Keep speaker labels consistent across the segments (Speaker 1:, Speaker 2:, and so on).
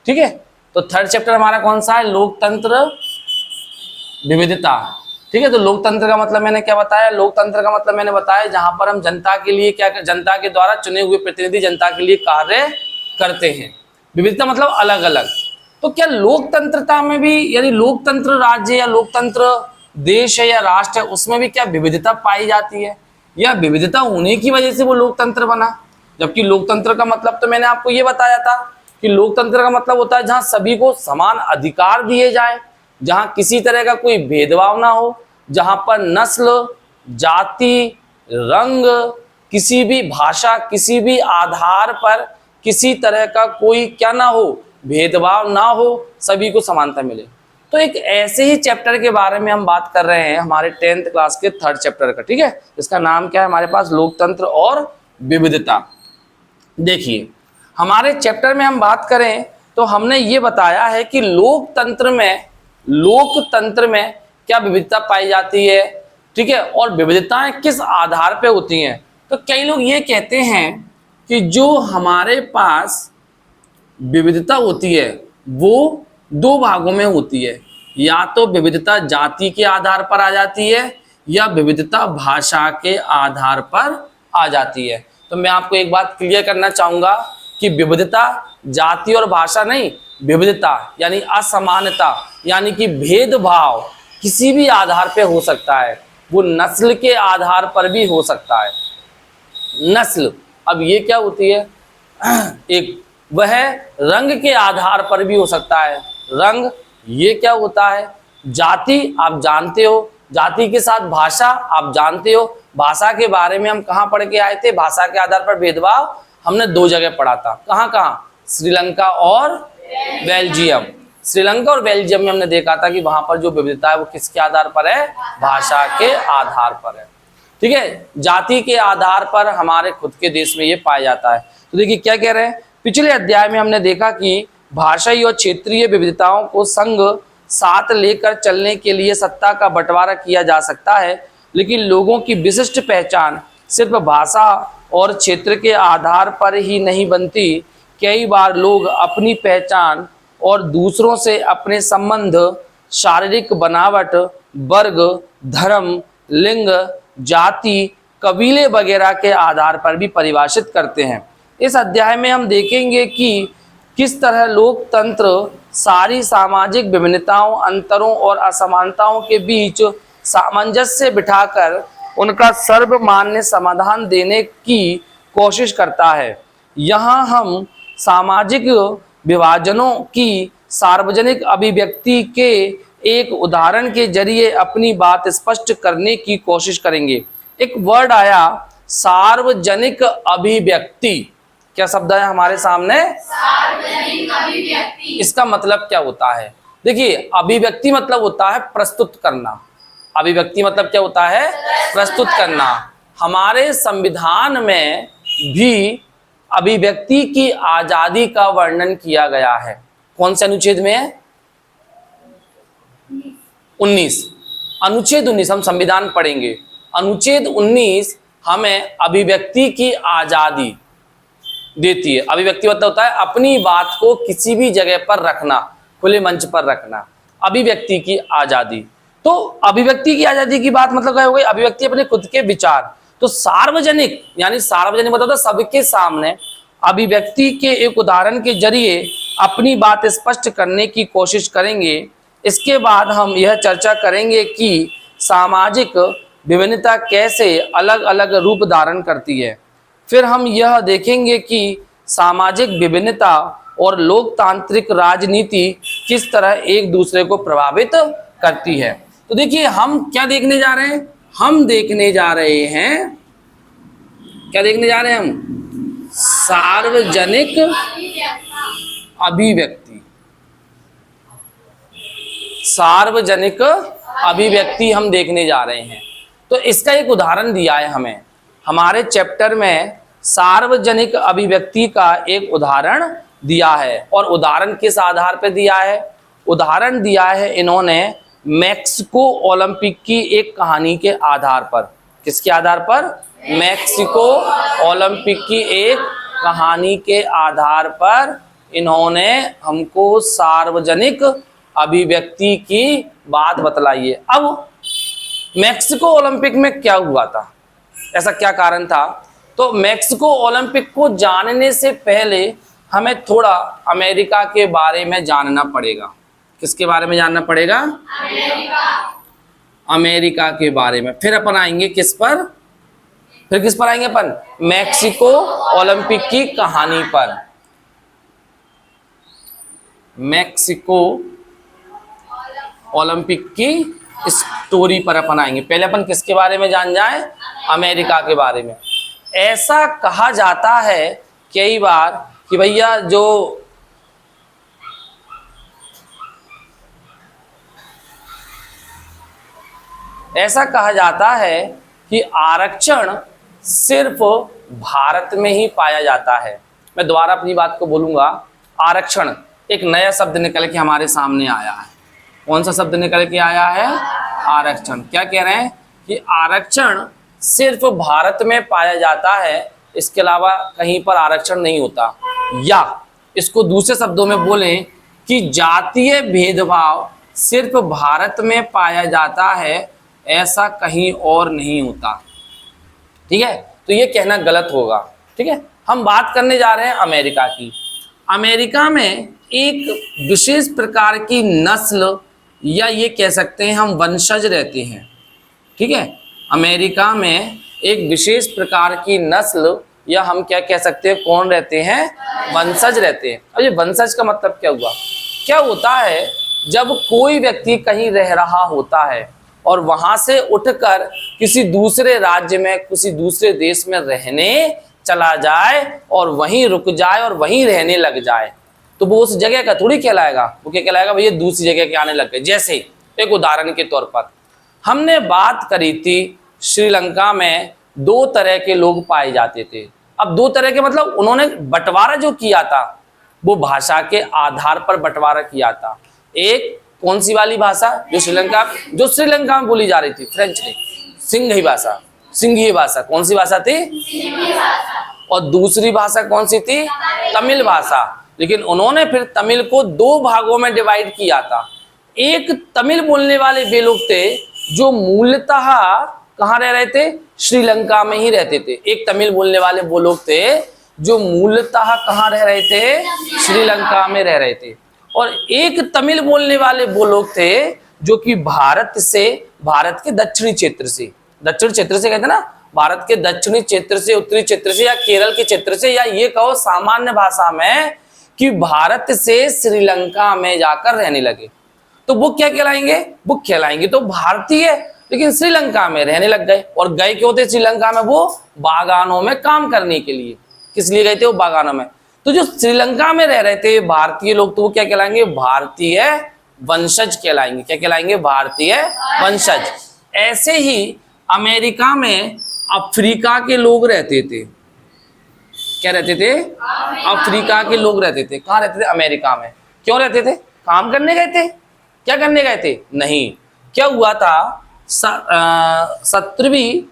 Speaker 1: ठीक है। तो थर्ड चैप्टर हमारा कौन सा है? लोकतंत्र विविधता। ठीक है। तो लोकतंत्र का मतलब मैंने क्या बताया? लोकतंत्र का मतलब मैंने बताया जहां पर हम जनता के लिए क्या, जनता के द्वारा चुने हुए प्रतिनिधि जनता के लिए कार्य करते हैं। विविधता मतलब अलग अलग। तो क्या लोकतंत्रता में भी, यानी लोकतंत्र राज्य या लोकतंत्र देश है या राष्ट्र है, उसमें भी क्या विविधता पाई जाती है, या विविधता होने की वजह से वो लोकतंत्र बना? जबकि लोकतंत्र का मतलब तो मैंने आपको ये बताया था कि लोकतंत्र का मतलब होता है जहां सभी को समान अधिकार दिए जाए, जहां किसी तरह का कोई भेदभाव ना हो, जहां पर नस्ल, जाति, रंग, किसी भी भाषा, किसी भी आधार पर किसी तरह का कोई क्या ना हो, भेदभाव ना हो, सभी को समानता मिले। तो एक ऐसे ही चैप्टर के बारे में हम बात कर रहे हैं, हमारे 10th क्लास के थर्ड चैप्टर का। ठीक है। इसका नाम क्या है हमारे पास? लोकतंत्र और विविधता। देखिए, हमारे चैप्टर में हम बात करें तो हमने ये बताया है कि लोकतंत्र में क्या विविधता पाई जाती है। ठीक है। और विविधताएं किस आधार पे होती हैं? तो कई लोग ये कहते हैं कि जो हमारे पास विविधता होती है वो दो भागों में होती है, या तो विविधता जाति के आधार पर आ जाती है, या विविधता भाषा के आधार पर आ जाती है। तो मैं आपको एक बात क्लियर करना चाहूंगा कि विविधता जाति और भाषा नहीं, विविधता यानी असमानता, यानी कि भेदभाव किसी भी आधार पे हो सकता है। वो नस्ल के आधार पर भी हो सकता है। नस्ल, अब ये क्या होती है? एक वह रंग के आधार पर भी हो सकता है। रंग, ये क्या होता है? जाति, आप जानते हो, जाति के साथ भाषा, आप जानते हो, भाषा के बारे में हम कहाँ पढ़ के आए थे? भाषा के आधार पर भेदभाव हमने 2 जगह पढ़ा था। कहाँ कहाँ? श्रीलंका और बेल्जियम। श्रीलंका और बेल्जियम में हमने देखा था कि वहां पर जो विविधता है वो किसके आधार पर है? भाषा के आधार पर है। ठीक है। जाति के आधार पर हमारे खुद के देश में ये पाया जाता है। तो देखिए क्या कह रहे हैं, पिछले अध्याय में हमने देखा कि भाषाई और क्षेत्रीय विविधताओं को संग साथ लेकर चलने के लिए सत्ता का बंटवारा किया जा सकता है, लेकिन लोगों की विशिष्ट पहचान सिर्फ भाषा और क्षेत्र के आधार पर ही नहीं बनती। कई बार लोग अपनी पहचान और दूसरों से अपने संबंध शारीरिक बनावट, वर्ग, धर्म, लिंग, जाति, कबीले वगैरह के आधार पर भी परिभाषित करते हैं। इस अध्याय में हम देखेंगे कि किस तरह लोकतंत्र सारी सामाजिक विभिन्नताओं, अंतरों और असमानताओं के बीच सामंजस्य बिठाकर उनका सर्वमान्य समाधान देने की कोशिश करता है। यहाँ हम सामाजिक विभाजनों की सार्वजनिक अभिव्यक्ति के एक उदाहरण के जरिए अपनी बात स्पष्ट करने की कोशिश करेंगे। एक वर्ड आया, सार्वजनिक अभिव्यक्ति। क्या शब्द है हमारे सामने? सार्वजनिक अभिव्यक्ति। इसका मतलब क्या होता है? देखिए, अभिव्यक्ति मतलब होता है प्रस्तुत करना। अभिव्यक्ति मतलब क्या होता है? प्रस्तुत करना। हमारे संविधान में भी अभिव्यक्ति की आजादी का वर्णन किया गया है। कौन से अनुच्छेद में है? 19। अनुच्छेद 19 हम संविधान पढ़ेंगे। अनुच्छेद 19 हमें अभिव्यक्ति की आजादी देती है। अभिव्यक्ति मतलब होता है अपनी बात को किसी भी जगह पर रखना, खुले मंच पर रखना, अभिव्यक्ति की आजादी। तो अभिव्यक्ति की आजादी की बात मतलब क्या हो गई? अभिव्यक्ति अपने खुद के विचार। तो सार्वजनिक, यानी सार्वजनिक मतलब सबके सामने अभिव्यक्ति के एक उदाहरण के जरिए अपनी बात स्पष्ट करने की कोशिश करेंगे। इसके बाद हम यह चर्चा करेंगे कि सामाजिक विभिन्नता कैसे अलग अलग रूप धारण करती है। फिर हम यह देखेंगे कि सामाजिक विभिन्नता और लोकतांत्रिक राजनीति किस तरह एक दूसरे को प्रभावित करती है। तो देखिए, हम क्या देखने जा रहे हैं? हम देखने जा रहे हैं, क्या देखने जा रहे हैं हम? सार्वजनिक अभिव्यक्ति। सार्वजनिक अभिव्यक्ति हम देखने जा रहे हैं। तो इसका एक उदाहरण दिया है हमें हमारे चैप्टर में। सार्वजनिक अभिव्यक्ति का एक उदाहरण दिया है, और उदाहरण किस आधार पर दिया है? उदाहरण दिया है इन्होंने मैक्सिको ओलंपिक की एक कहानी के आधार पर। किसके आधार पर? मैक्सिको ओलंपिक की एक कहानी के आधार पर इन्होंने हमको सार्वजनिक अभिव्यक्ति की बात बतलाई है। अब मैक्सिको ओलंपिक में क्या हुआ था, ऐसा क्या कारण था? तो मैक्सिको ओलंपिक को जानने से पहले हमें थोड़ा अमेरिका के बारे में जानना पड़ेगा। किसके बारे में जानना पड़ेगा? अमेरिका के बारे में। फिर अपन आएंगे किस पर? फिर किस पर आएंगे अपन? मैक्सिको ओलंपिक की कहानी पर। मैक्सिको ओलंपिक की स्टोरी पर अपन आएंगे। पहले अपन किसके बारे में जान जाए? अमेरिका के बारे में। ऐसा कहा जाता है कई बार कि भैया जो ऐसा कहा जाता है कि आरक्षण सिर्फ भारत में ही पाया जाता है। मैं दोबारा अपनी बात को बोलूंगा। आरक्षण एक नया शब्द निकल के हमारे सामने आया है। कौन सा शब्द निकल के आया है? आरक्षण। क्या कह रहे हैं कि आरक्षण सिर्फ भारत में पाया जाता है, इसके अलावा कहीं पर आरक्षण नहीं होता। या इसको दूसरे शब्दों में बोलें कि जातीय भेदभाव सिर्फ भारत में पाया जाता है, ऐसा कहीं और नहीं होता। ठीक है, तो ये कहना गलत होगा। ठीक है, हम बात करने जा रहे हैं अमेरिका की। अमेरिका में एक विशेष प्रकार की नस्ल या ये कह सकते हैं हम वंशज रहते हैं। ठीक है, अमेरिका में एक विशेष प्रकार की नस्ल या हम क्या कह सकते हैं, कौन रहते हैं? वंशज रहते हैं। अब ये वंशज का मतलब क्या हुआ? क्या होता है जब कोई व्यक्ति कहीं रह रहा होता है और वहां से उठकर किसी दूसरे राज्य में, किसी दूसरे देश में रहने चला जाए और वहीं रुक जाए और वहीं रहने लग जाए, तो वो उस जगह का थोड़ी कहलाएगा। वो क्या कहलाएगा? भैया दूसरी जगह के आने लग गए। जैसे एक उदाहरण के तौर पर हमने बात करी थी, श्रीलंका में दो तरह के लोग पाए जाते थे। अब दो तरह के मतलब उन्होंने बंटवारा जो किया था वो भाषा के आधार पर बंटवारा किया था। एक कौन सी वाली भाषा जो श्रीलंका में बोली जा रही थी? फ्रेंच नहीं, सिंघी भाषा। सिंघी भाषा कौन सी भाषा थी? और दूसरी भाषा कौन सी थी? तमिल भाषा। लेकिन उन्होंने फिर तमिल को दो भागों में डिवाइड किया था। एक तमिल बोलने वाले वे लोग थे जो मूलतः कहाँ रह रहे थे? श्रीलंका में ही रहते थे। एक तमिल बोलने वाले वो लोग थे जो मूलतः कहाँ रह रहे थे? श्रीलंका में रह रहे थे। और एक तमिल बोलने वाले वो लोग थे जो कि भारत के दक्षिणी क्षेत्र से, दक्षिण क्षेत्र से कहते हैं ना, भारत के दक्षिणी क्षेत्र से, उत्तरी क्षेत्र से या केरल के क्षेत्र से, या ये कहो सामान्य भाषा में कि भारत से श्रीलंका में जाकर रहने लगे। तो वो क्या कहलाएंगे? वो कहलाएंगे तो भारतीय, लेकिन श्रीलंका में रहने लग गए। और गए क्यों थे श्रीलंका में? वो बागानों में काम करने के लिए। किस लिए गए थे? वो बागानों में। तो जो श्रीलंका में रह रहे थे भारतीय लोग, तो वो क्या कहलाएंगे? भारतीय वंशज कहलाएंगे। क्या कहलाएंगे? भारतीय वंशज। ऐसे ही अमेरिका में अफ्रीका के लोग रहते थे। क्या रहते थे? अफ्रीका के लोग रहते थे। कहाँ रहते थे? अमेरिका में। क्यों रहते थे? काम करने गए थे? क्या करने गए थे? नहीं। क्या हुआ था? 17वीं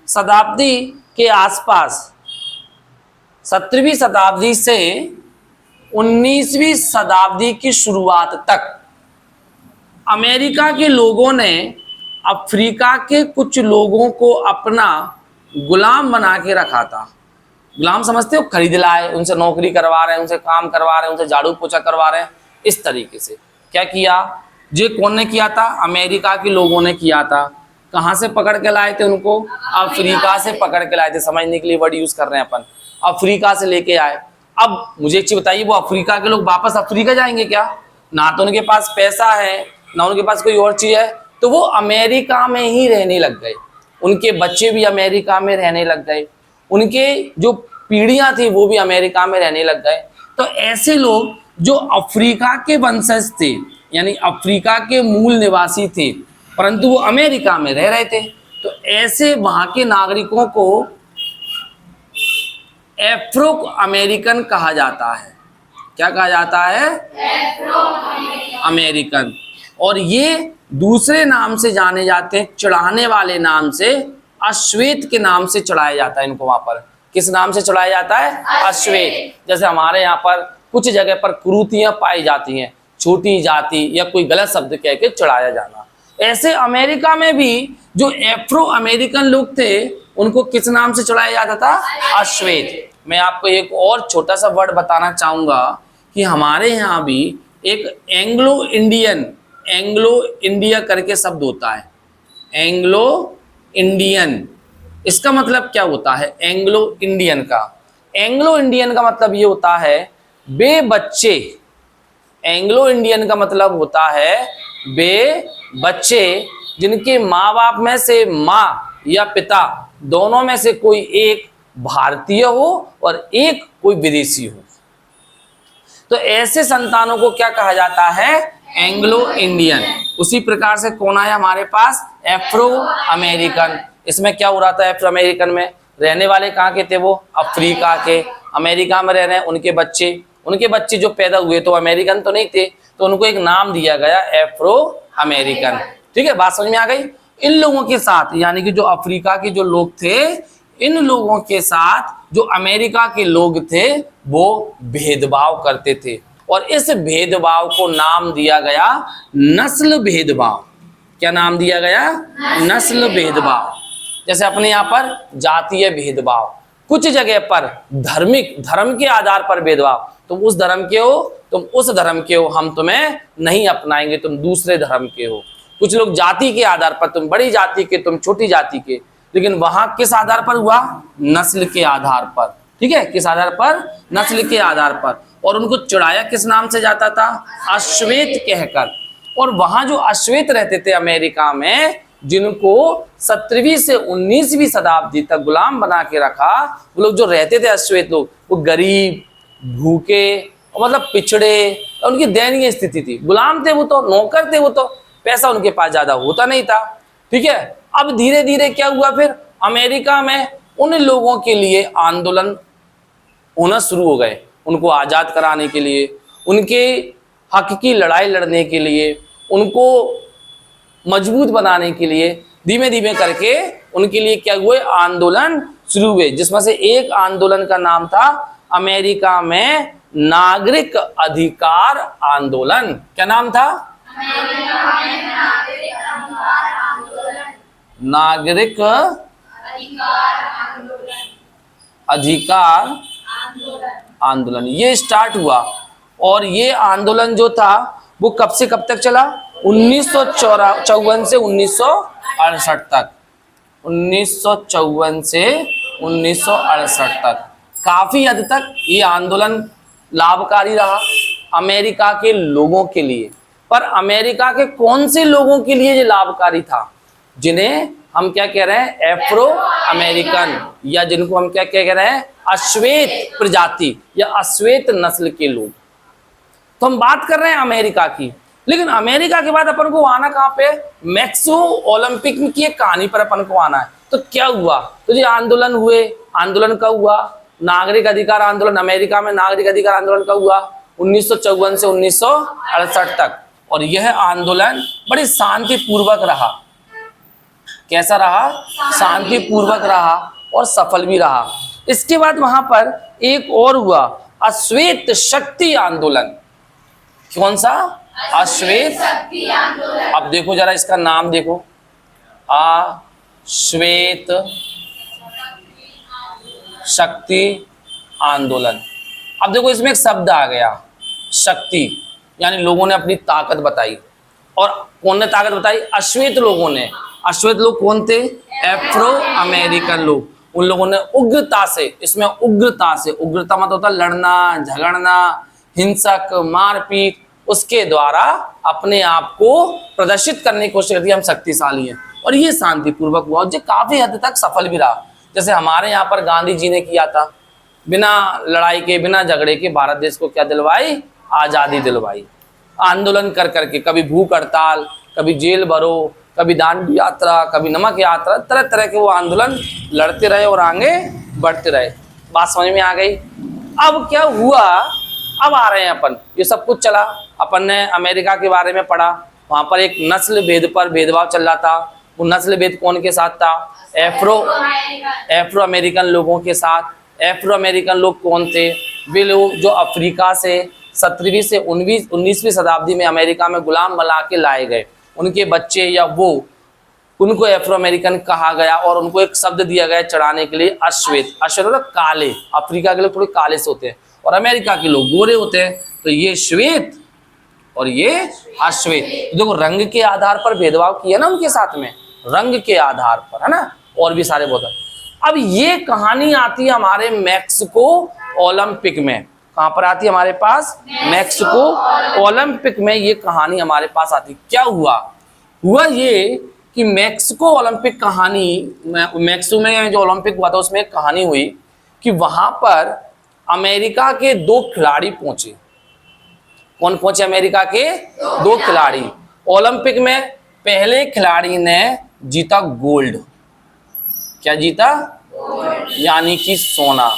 Speaker 1: शताब्दी के आसपास, 17वीं शताब्दी से 19वीं शताब्दी की शुरुआत तक अमेरिका के लोगों ने अफ्रीका के कुछ लोगों को अपना गुलाम बना के रखा था। गुलाम समझते हो? खरीद लाए, उनसे नौकरी करवा रहे हैं, उनसे काम करवा रहे हैं, उनसे झाड़ू पोछा करवा रहे हैं। इस तरीके से क्या किया? ये कौन ने किया था? अमेरिका के लोगों ने किया था। कहाँ से पकड़ के लाए थे उनको? अफ्रीका से पकड़ के लाए थे। समझने के लिए वर्ड यूज कर रहे हैं अपन। अफ्रीका से लेके आए। अब मुझे एक चीज बताइए, वो अफ्रीका के लोग वापस अफ्रीका जाएंगे क्या? ना तो उनके पास पैसा है, ना उनके पास कोई और चीज है, तो वो अमेरिका में ही रहने लग गए। उनके बच्चे भी अमेरिका में रहने लग गए, उनके जो पीढ़ियां थी वो भी अमेरिका में रहने लग गए। तो ऐसे लोग जो अफ्रीका के वंशज थे, यानी अफ्रीका के मूल निवासी थे, परंतु वो अमेरिका में रह रहे थे, तो ऐसे वहां के नागरिकों को एफ्रो अमेरिकन कहा जाता है। क्या कहा जाता है? अमेरिकन। और ये दूसरे नाम से जाने जाते हैं, चढ़ाने वाले नाम से अश्वेत के नाम से चढ़ाया जाता है इनको। वहां पर किस नाम से चढ़ाया जाता है? अश्वेत। जैसे हमारे यहाँ पर कुछ जगह पर कुरीतियां पाई जाती हैं, छोटी जाति या कोई गलत शब्द कह के चढ़ाया जाना। ऐसे अमेरिका में भी जो एफ्रो अमेरिकन लोग थे उनको किस नाम से चढ़ाया जाता था? अश्वेत। मैं आपको एक और छोटा सा वर्ड बताना चाहूंगा कि हमारे यहाँ भी एक एंग्लो इंडिया करके शब्द होता है। एंग्लो इंडियन, इसका मतलब क्या होता है? एंग्लो इंडियन का मतलब ये होता है बे बच्चे। एंग्लो इंडियन का मतलब होता है बे बच्चे जिनके माँ बाप में से माँ या पिता दोनों में से कोई एक भारतीय हो और एक कोई विदेशी हो। तो ऐसे संतानों को क्या कहा जाता है? Anglo Indian. उसी प्रकार से कौन आया हमारे पास? Afro American. इसमें क्या हो रहा था? एफ्रो अमेरिकन में रहने वाले कहाँ के थे? वो अफ्रीका के। अमेरिका में रह रहे हैं उनके बच्चे जो पैदा हुए तो अमेरिकन तो नहीं थे, तो उनको एक नाम दिया गया एफ्रो अमेरिकन। ठीक है, बात समझ में आ गई? इन लोगों के साथ, यानी कि जो अफ्रीका के जो लोग थे, इन लोगों के साथ जो अमेरिका के लोग थे वो भेदभाव करते थे और इस भेदभाव को नाम दिया गया नस्ल भेदभाव। क्या नाम दिया गया? नस्ल भेदभाव। जैसे अपने यहाँ पर जातीय भेदभाव, कुछ जगह पर धर्म के आधार पर भेदभाव, तुम उस धर्म के हो, तुम उस धर्म के हो, हम तुम्हें नहीं अपनाएंगे, तुम दूसरे धर्म के हो। कुछ लोग जाति के आधार पर, तुम बड़ी जाति के, तुम छोटी जाति के, लेकिन वहां किस आधार पर हुआ? नस्ल के आधार पर। ठीक है, किस आधार पर? नस्ल के आधार पर। और उनको चढ़ाया किस नाम से जाता था? अश्वेत कहकर। और वहां जो अश्वेत रहते थे अमेरिका में, जिनको 17वीं से 19वीं शताब्दी तक गुलाम बना के रखा, वो लोग जो रहते थे अश्वेत लोग, वो गरीब, भूखे और मतलब पिछड़े, उनकी दयनीय स्थिति थी। गुलाम थे वो, तो नौकर थे वो, तो पैसा उनके पास ज्यादा होता नहीं था। ठीक है, अब धीरे धीरे क्या हुआ? फिर अमेरिका में उन लोगों के लिए आंदोलन होना शुरू हो गए, उनको आजाद कराने के लिए, उनके हक की लड़ाई लड़ने के लिए, उनको मजबूत बनाने के लिए धीमे धीमे करके उनके लिए क्या हुए? आंदोलन शुरू हुए, जिसमें से एक आंदोलन का नाम था अमेरिका में नागरिक अधिकार आंदोलन। क्या नाम था? नागरिक अधिकार आंदोलन। ये स्टार्ट हुआ और ये आंदोलन जो था वो कब से कब तक चला? 1954 से 1968 तक। 1954 से 1968 तक काफी हद तक ये आंदोलन लाभकारी रहा अमेरिका के लोगों के लिए। पर अमेरिका के कौन से लोगों के लिए ये लाभकारी था? जिन्हें हम क्या कह रहे हैं? एफ्रो अमेरिकन, या जिनको हम क्या कह रहे हैं? अश्वेत प्रजाति या अश्वेत नस्ल के लोग। तो हम बात कर रहे हैं अमेरिका की, लेकिन अमेरिका के बाद अपन को आना कहाँ पे? मैक्सो ओलंपिक की एक कहानी पर अपन को आना है। तो क्या हुआ? तो ये आंदोलन हुए। आंदोलन कब हुआ? नागरिक अधिकार आंदोलन अमेरिका में नागरिक अधिकार आंदोलन कब हुआ? 1954 से 1968 तक। और यह आंदोलन बड़ी शांतिपूर्वक रहा। कैसा रहा? शांतिपूर्वक रहा और सफल भी रहा। इसके बाद वहां पर एक और हुआ, अश्वेत शक्ति आंदोलन। कौन सा? अश्वेत शक्ति आंदोलन। अब देखो जरा इसका नाम देखो, अश्वेत शक्ति आंदोलन। अब देखो इसमें एक शब्द आ गया, शक्ति, यानी लोगों ने अपनी ताकत बताई। और कौन ने ताकत बताई? अश्वेत लोगों ने। अश्वेत लोग कौन थे? एफ्रो अमेरिकन लोग। उन लोगों ने उग्रता से, इसमें उग्रता से, उग्रता मतलब होता लड़ना, झगड़ना, हिंसक, मारपीट, उसके द्वारा अपने आप को प्रदर्शित करने की कोशिश करती है, हम शक्तिशाली हैं। और ये शांतिपूर्वक हुआ और जो काफी हद तक सफल भी रहा। जैसे हमारे यहाँ पर गांधी जी ने किया था, बिना लड़ाई के, बिना झगड़े के भारत देश को क्या दिलवाई? आजादी दिलवाई। आंदोलन कर करके, कभी भूख हड़ताल, कभी जेल भरो, कभी दांडी यात्रा, कभी नमक यात्रा, तरह तरह के वो आंदोलन लड़ते रहे और आगे बढ़ते रहे। बात समझ में आ गई? अब क्या हुआ? अब आ रहे हैं अपन, ये सब कुछ चला, अपन ने अमेरिका के बारे में पढ़ा, वहां पर एक नस्ल भेद पर भेदभाव चल रहा था, वो नस्ल भेद कौन के साथ था? एफ्रो अमेरिकन लोगों के साथ। एफ्रो अमेरिकन लोग कौन थे? वे लोग जो अफ्रीका से 17वीं से 19वीं शताब्दी में अमेरिका में गुलाम बना के लाए गए, उनके बच्चे या वो, उनको एफ्रो अमेरिकन कहा गया और उनको एक शब्द दिया गया चढ़ाने के लिए, अश्वेत। अश्वेत मतलब काले, अफ्रीका के लोग थोड़े काले से होते हैं और अमेरिका के लोग गोरे होते हैं, तो ये श्वेत और ये अश्वेत। देखो रंग के आधार पर भेदभाव किया ना उनके साथ में, रंग के आधार पर, है ना, और भी सारे बहुत। अब ये कहानी आती है हमारे मैक्सिको ओलंपिक में। कहां पर आती है हमारे पास? मैक्सिको ओलंपिक में ये कहानी हमारे पास आती। क्या हुआ? हुआ ये कि मैक्सिको ओलंपिक कहानी, मैक्सिको में जो ओलंपिक हुआ था उसमें एक कहानी हुई कि वहां पर अमेरिका के 2 खिलाड़ी पहुंचे। कौन पहुंचे? अमेरिका के 2 खिलाड़ी। ओलंपिक में पहले खिलाड़ी ने जीता गोल्ड। क्या जीता? यानी कि सोना।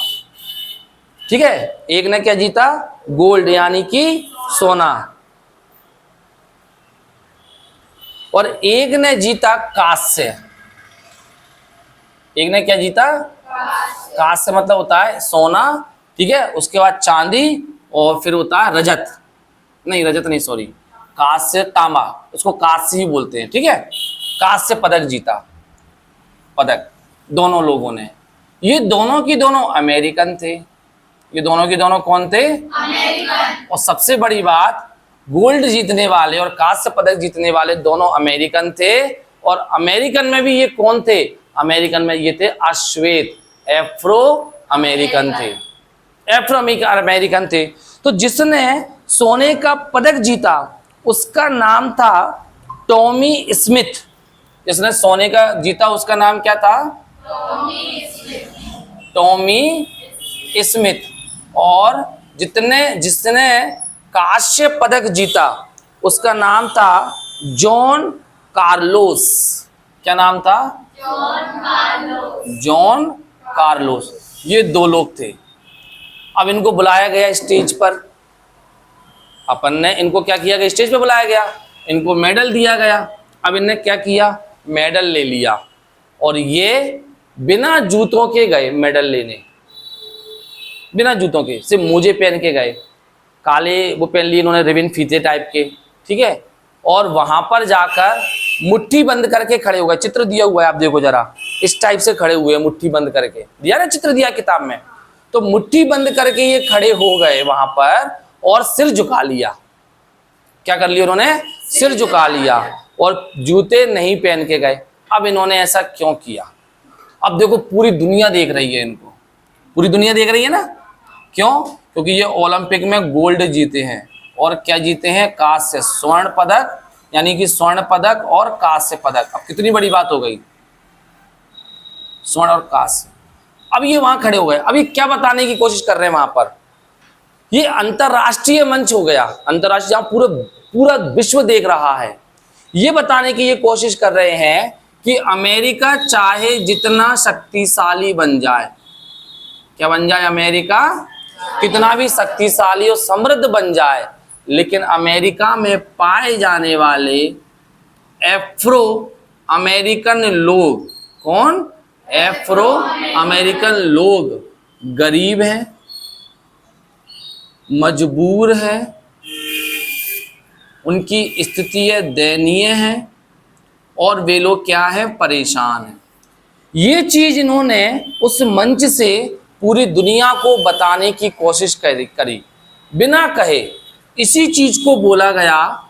Speaker 1: ठीक है, एक ने क्या जीता? गोल्ड यानी कि सोना। और एक ने जीता कांस्य। एक ने क्या जीता? कांस्य मतलब होता है सोना, ठीक है, उसके बाद चांदी और फिर होता है रजत, नहीं रजत नहीं सॉरी, कांस्य तांबा, उसको कांस्य ही बोलते हैं, ठीक है। कांस्य पदक जीता, पदक दोनों लोगों ने। ये दोनों की दोनों अमेरिकन थे। ये दोनों की दोनों कौन थे? अमेरिकन। और सबसे बड़ी बात, गोल्ड जीतने वाले और कांस्य पदक जीतने वाले दोनों अमेरिकन थे। और अमेरिकन में भी ये कौन थे? अमेरिकन में ये थे अश्वेत, एफ्रो अमेरिकन थे, एफ्रो अमेरिकन थे। तो जिसने सोने का पदक जीता उसका नाम था टॉमी स्मिथ। जिसने सोने का जीता उसका नाम क्या था? Tommy Smith. और जिसने कांस्य पदक जीता उसका नाम था जॉन कार्लोस। क्या नाम था? John Carlos. ये 2 लोग थे। अब इनको बुलाया गया स्टेज पर, अपन ने इनको क्या किया गया? स्टेज पे बुलाया गया, इनको मेडल दिया गया। अब इनने क्या किया? मेडल ले लिया और ये बिना जूतों के गए मेडल लेने, बिना जूतों के, सिर्फ मोजे पहन के गए, काले वो पहन लिए इन्होंने, रिबन फीते टाइप के, ठीक है। और वहां पर जाकर मुट्ठी बंद करके खड़े हो गए। चित्र दिया हुआ है, आप देखो जरा, इस टाइप से खड़े हुए, मुट्ठी बंद करके दिया ना, चित्र दिया किताब में। तो मुट्ठी बंद करके ये खड़े हो गए वहां पर और सिर झुका लिया। क्या कर लिया उन्होंने? सिर झुका लिया और जूते नहीं पहन के गए। अब इन्होंने ऐसा क्यों किया? अब देखो पूरी दुनिया देख रही है इनको, पूरी दुनिया देख रही है ना। क्यों? क्योंकि ये ओलंपिक में गोल्ड जीते हैं और क्या जीते हैं? कांस्य, स्वर्ण पदक, यानी कि स्वर्ण पदक और कांस्य पदक। अब कितनी बड़ी बात हो गई, स्वर्ण और कांस्य। अब ये वहां खड़े हो गए। अब ये क्या बताने की कोशिश कर रहे हैं वहां पर? ये अंतरराष्ट्रीय मंच हो गया, अंतरराष्ट्रीय, जहां पूरा विश्व देख रहा है। ये बताने की ये कोशिश कर रहे हैं कि अमेरिका चाहे जितना शक्तिशाली बन जाए, क्या बन जाए? अमेरिका कितना भी शक्तिशाली और समृद्ध बन जाए, लेकिन अमेरिका में पाए जाने वाले एफ्रो अमेरिकन लोग, कौन? एफ्रो अमेरिकन लोग गरीब हैं, मजबूर है, उनकी स्थिति दयनीय है और वे लोग क्या है? परेशान हैं। ये चीज इन्होंने उस मंच से पूरी दुनिया को बताने की कोशिश करी, बिना कहे। इसी चीज को बोला गया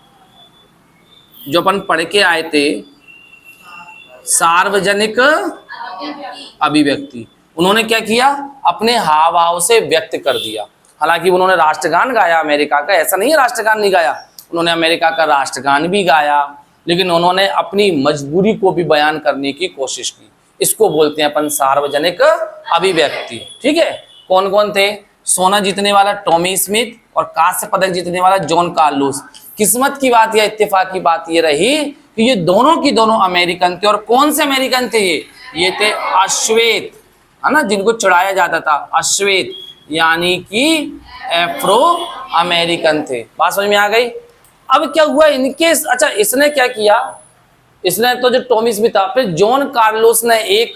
Speaker 1: जो अपन पढ़ के आए थे, सार्वजनिक अभिव्यक्ति। उन्होंने क्या किया? अपने हाव भाव से व्यक्त कर दिया। हालांकि उन्होंने राष्ट्रगान गाया अमेरिका का, ऐसा नहीं है राष्ट्रगान नहीं गाया, उन्होंने अमेरिका का राष्ट्रगान भी गाया, लेकिन उन्होंने अपनी मजबूरी को भी बयान करने की कोशिश की। इसको बोलते हैं अपन सार्वजनिक अभिव्यक्ति, ठीक है। कौन कौन थे? सोना जीतने वाला टॉमी स्मिथ और कांस्य पदक जीतने वाला जॉन कार्लोस। किस्मत की बात या इत्तेफाक की बात ये रही कि ये दोनों की दोनों अमेरिकन थे। और कौन से अमेरिकन थे ये थे अश्वेत, है ना, जिनको चढ़ाया जाता था, अश्वेत यानी कि एफ्रो अमेरिकन थे। बात समझ में आ गई? अब क्या हुआ इनके, अच्छा इसने क्या किया? इसने तो जो टॉमी स्मिथ था, फिर जॉन कार्लोस ने एक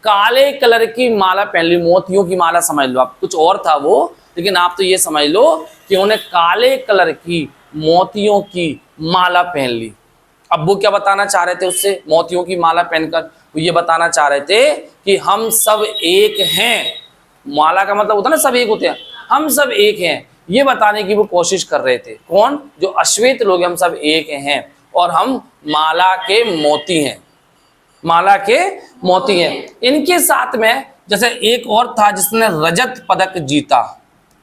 Speaker 1: काले कलर की माला पहन ली, मोतियों की माला समझ लो आप, कुछ और था वो, लेकिन आप तो ये समझ लो कि उन्हें काले कलर की मोतियों की माला पहन ली। अब वो क्या बताना चाह रहे थे उससे, मोतियों की माला पहनकर वो ये बताना चाह रहे थे कि हम सब एक हैं। माला का मतलब होता है ना सब एक होते हैं, हम सब एक हैं, ये बताने की वो कोशिश कर रहे थे। कौन? जो अश्वेत लोग, हम सब एक हैं और हम माला के मोती हैं, माला के मोती हैं। इनके साथ में जैसे एक और था जिसने रजत पदक जीता।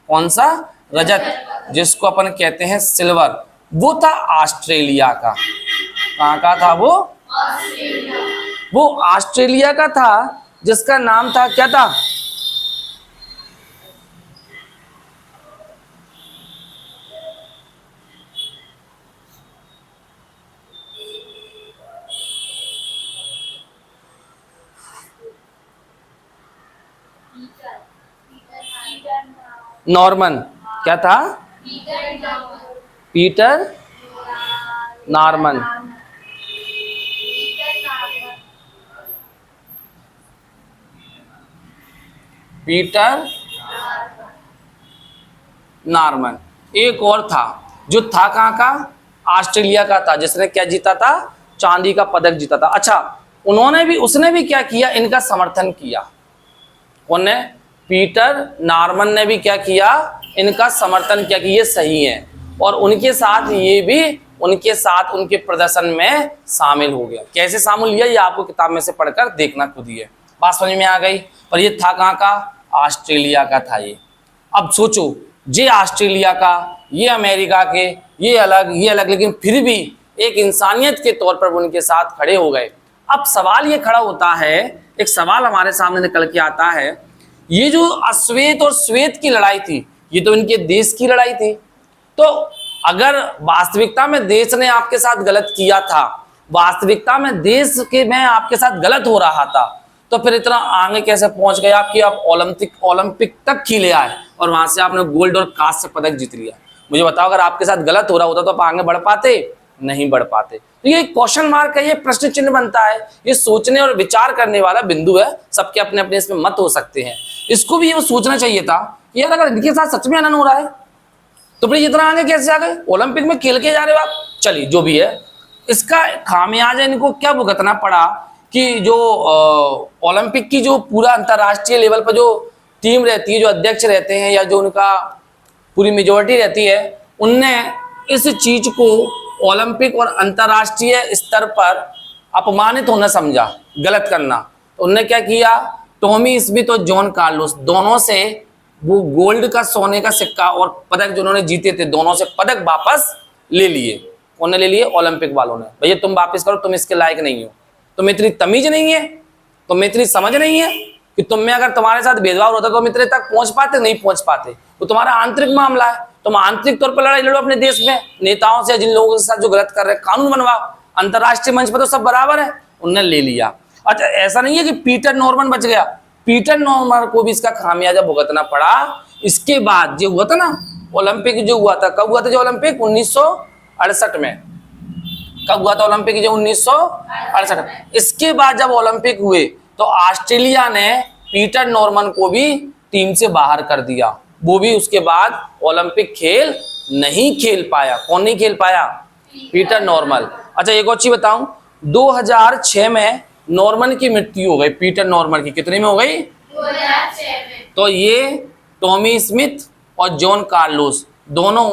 Speaker 1: कौन सा? रजत, जिसको अपन कहते हैं सिल्वर, वो था ऑस्ट्रेलिया का। कहाँ का था वो? वो ऑस्ट्रेलिया का था, जिसका नाम था, क्या था? नॉर्मन। क्या था? Peter Norman. Peter Norman. एक और था जो था कहाँ का? ऑस्ट्रेलिया का था, जिसने क्या जीता था? चांदी का पदक जीता था। अच्छा, उसने भी क्या किया? इनका समर्थन किया। कौन ने? पीटर नॉर्मन ने भी क्या किया? इनका समर्थन किया कि ये सही है, और उनके साथ ये भी उनके प्रदर्शन में शामिल हो गया। कैसे शामिल लिया ये आपको किताब में से पढ़कर देखना खुद ही है। बात समझ में आ गई? पर ये था कहाँ का? ऑस्ट्रेलिया का था ये। अब सोचो, ये ऑस्ट्रेलिया का, ये अमेरिका के, ये अलग, लेकिन फिर भी एक इंसानियत के तौर पर वो उनके साथ खड़े हो गए। अब सवाल ये खड़ा होता है, एक सवाल हमारे सामने निकल के आता है, ये जो अश्वेत और श्वेत की लड़ाई थी, ये तो इनके देश की लड़ाई थी। तो अगर वास्तविकता में देश ने आपके साथ गलत किया था, वास्तविकता में देश के में आपके साथ गलत हो रहा था, तो फिर इतना आगे कैसे पहुंच गए आप कि आप ओलंपिक तक खेले आए और वहां से आपने गोल्ड और कांस्य पदक जीत लिया? मुझे बताओ, अगर आपके साथ गलत हो रहा होता तो आप आगे बढ़ पाते? नहीं बढ़ पाते। तो ये क्वेश्चन मार्क है, ये प्रश्न चिन्ह बनता है, ये सोचने और विचार करने वाला बिंदु है। सबके अपने अपने इसमें मत हो सकते हैं। इसको भी ये सोचना चाहिए था कि यार अगर इनके साथ सच में अनन हो रहा है तो फिर इतना आगे कैसे आ गए? ओलंपिक में खेल के जा रहे हो आप। चलिए, जो भी है, इसका खामियाजा इनको क्या भुगतना पड़ा कि जो ओलंपिक की जो पूरा अंतर्राष्ट्रीय लेवल पर जो टीम रहती है, जो अध्यक्ष रहते हैं या जो उनका पूरी मेजोरिटी रहती है, उनने इस चीज को ओलंपिक और अंतर्राष्ट्रीय स्तर पर अपमानित होना समझा, गलत करना। तो उनने क्या किया? टॉमी स्मिथ और जॉन कार्लोस दोनों से वो गोल्ड का, सोने का सिक्का और पदक जो उन्होंने जीते थे, दोनों से पदक वापस ले लिए। कौन ने ले लिए? ओलंपिक वालों ने। भैया तुम वापस करो, तुम इसके लायक नहीं हो, तुम्हें इतनी तमीज नहीं है, तुम्हें इतनी समझ नहीं है कि तुम में अगर तुम्हारे साथ भेदभाव होता तो तुम इतने तक पहुंच पाते? नहीं पहुंच पाते। वो तुम्हारा आंतरिक मामला है, तुम आंतरिक तौर पर लड़ाई लड़ो अपने देश में नेताओं से, जिन लोगों के साथ जो गलत कर रहे हैं, कानून बनवाओ। अंतर्राष्ट्रीय मंच पर तो सब बराबर है, उनने ले लिया। अच्छा, ऐसा नहीं है कि पीटर नॉर्मन बच गया, पीटर नॉर्मन को भी इसका खामियाजा भुगतना पड़ा। इसके बाद जो हुआ था ना ओलंपिक, जो हुआ था, कब हुआ था जो ओलंपिक? 1968 में। कब हुआ था ओलंपिक? जो 1968। इसके बाद जब ओलंपिक हुए तो ऑस्ट्रेलिया ने पीटर नॉर्मन को भी टीम से बाहर कर दिया। वो भी उसके बाद ओलंपिक खेल नहीं खेल पाया। कौन नहीं खेल पाया? Peter Norman. अच्छा, एक और चीज बताऊं, 2006 में नॉर्मन की मृत्यु हो गई। पीटर नॉर्मन की कितने में हो गई?
Speaker 2: 2006 में।
Speaker 1: तो ये टॉमी स्मिथ और जॉन कार्लोस दोनों,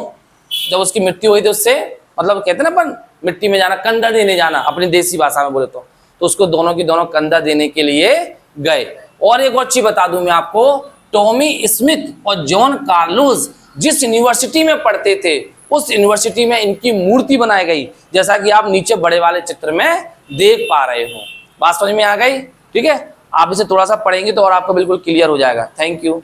Speaker 1: जब उसकी मृत्यु हुई तो उससे, मतलब कहते हैं ना अपन, मिट्टी में जाना, कंधा देने जाना अपनी देसी भाषा में बोले तो उसको दोनों की दोनों कंधा देने के लिए गए। और एक और चीज बता दूं मैं आपको, टॉमी स्मिथ और जॉन कार्लोस जिस यूनिवर्सिटी में पढ़ते थे, उस यूनिवर्सिटी में इनकी मूर्ति बनाई गई, जैसा कि आप नीचे बड़े वाले चित्र में देख पा रहे हो। बात समझ में आ गई? ठीक है, आप इसे थोड़ा सा पढ़ेंगे तो और आपको बिल्कुल क्लियर हो जाएगा। Thank you.